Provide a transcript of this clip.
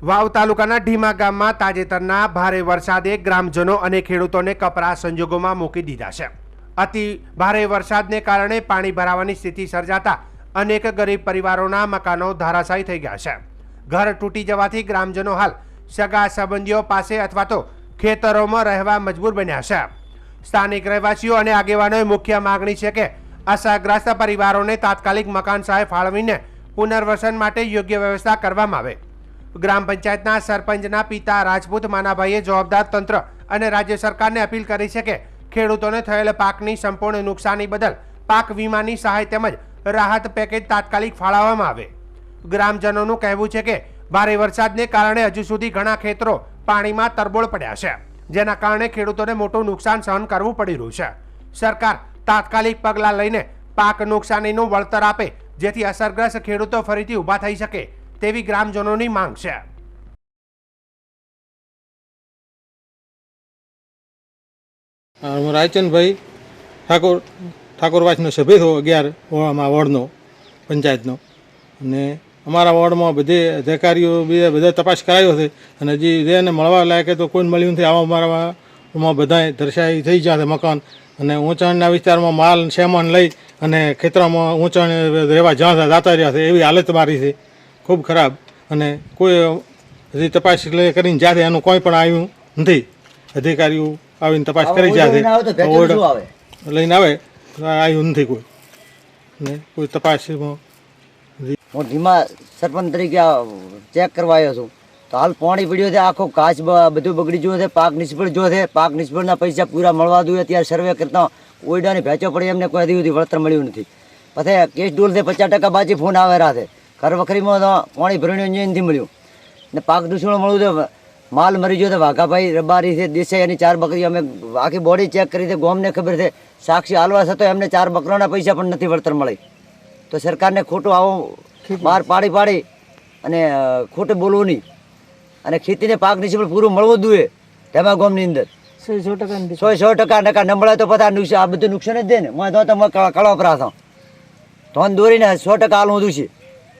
વાવ તાલુકાના ઢીમા ગામમાં તાજેતરના ભારે વરસાદે ગ્રામજનો અને ખેડૂતોને કપરા સંજોગોમાં મૂકી દીધા છે। અતિ ભારે વરસાદને કારણે પાણી ભરાવાની સ્થિતિ સર્જાતા અનેક ગરીબ પરિવારોના મકાનો ધરાશાયી થઈ ગયા છે। ઘર તૂટી જવાથી ગ્રામજનો હાલ સગા સંબંધીઓ પાસે અથવા તો ખેતરોમાં રહેવા મજબૂર બન્યા છે। સ્થાનિક રહેવાસીઓ અને આગેવાનોએ મુખ્ય માગણી છે કે અસરગ્રસ્ત પરિવારોને તાત્કાલિક મકાન સહાય ફાળવીને પુનર્વસન માટે યોગ્ય વ્યવસ્થા કરવામાં આવે। ગ્રામ પંચાયતના સરપંચના પિતા રાજપૂત માનાભાઈએ જવાબદાર તંત્ર અને રાજ્ય સરકારને અપીલ કરી છે કે ખેડૂતોને થયેલ પાકની સંપૂર્ણ નુકસાની બદલ પાક વીમાની સહાય તેમજ રાહત પેકેજ તાત્કાલિક ફાળવવામાં આવે। ગ્રામજનોનું કહેવું છે કે ભારે વરસાદને કારણે હજુ સુધી ઘણા ખેતરો પાણીમાં તરબોળ પડ્યા છે, જેના કારણે ખેડૂતોને મોટું નુકસાન સહન કરવું પડી રહ્યું છે। સરકાર તાત્કાલિક પગલાં લઈને પાક નુકસાનીનું વળતર આપે, જેથી અસરગ્રસ્ત ખેડૂતો ફરીથી ઊભા થઈ શકે તેવી ગ્રામજનોની માંગ છે। હું રાયચંદભાઈ ઠાકોરવાસનો સભ્ય છું 11 વોર્ડનો પંચાયતનો, અને અમારા વોર્ડમાં બધે અધિકારીઓ બધા તપાસ કરાયો છે અને હજી જેને મળવા લાયક તો કોઈ મળ્યું નથી। આવા અમારામાં બધાય દર્શાઈ થઈ ગયા છે મકાન, અને ઊંચાણના વિસ્તારમાં માલ સામાન લઈ અને ખેતરમાં ઊંચાણ રહેવા જ્યાં જતા રહ્યા છે એવી હાલત મારી છે, ખૂબ ખરાબ। અને કોઈ હજી તપાસ કરીને જ્યાં એનું કોઈ પણ આવ્યું નથી। અધિકારીઓ આવીને તપાસ કરી જાય ઓર્ડર લઈને આવે આવ્યું નથી કોઈ, ને કોઈ તપાસમાં। હું ધીમા સરપંચ તરીકે ચેક કરવા આવ્યો છું તો હાલ પાણી પડ્યો છે, આખો ઘાસ બધું બગડી ગયું છે, પાક નિષ્ફળ ગયો છે। પાક નિષ્ફળના પૈસા પૂરા મળવા જોઈએ। અત્યારે સર્વે કરતા ઓયડાની ભેંચો પડી એમને કોઈ હજી સુધી વળતર મળ્યું નથી। પછી કેસ ડોલ છે 50% બાજી ફોન આવે રહ્યા છે। ઘર વખરીમાં તો પાણી ભરણ્યું નથી મળ્યું, ને પાક દૂષણ મળ્યું છે, માલ મરી ગયો છે। વાઘાભાઈ રબારી છે, દેસાઈ એની 4 બકરી અમે આખી બોડી ચેક કરી છે, ગોમને ખબર છે, સાક્ષી હાલવા છતાં એમને 4 બકરાના પૈસા પણ નથી વળતર મળી। તો સરકારને ખોટું આવું બહાર પાડી અને ખોટું બોલવું નહીં, અને ખેતીને પાક નિષ્ફળ પૂરું મળવું જ જોઈએ। તેમાં ગામની અંદર 100% ન મળે તો પછી આ બધું નુકસાન જ દે ને। હું તો કળો પરા તો દોરીને 100% હાલવું છે।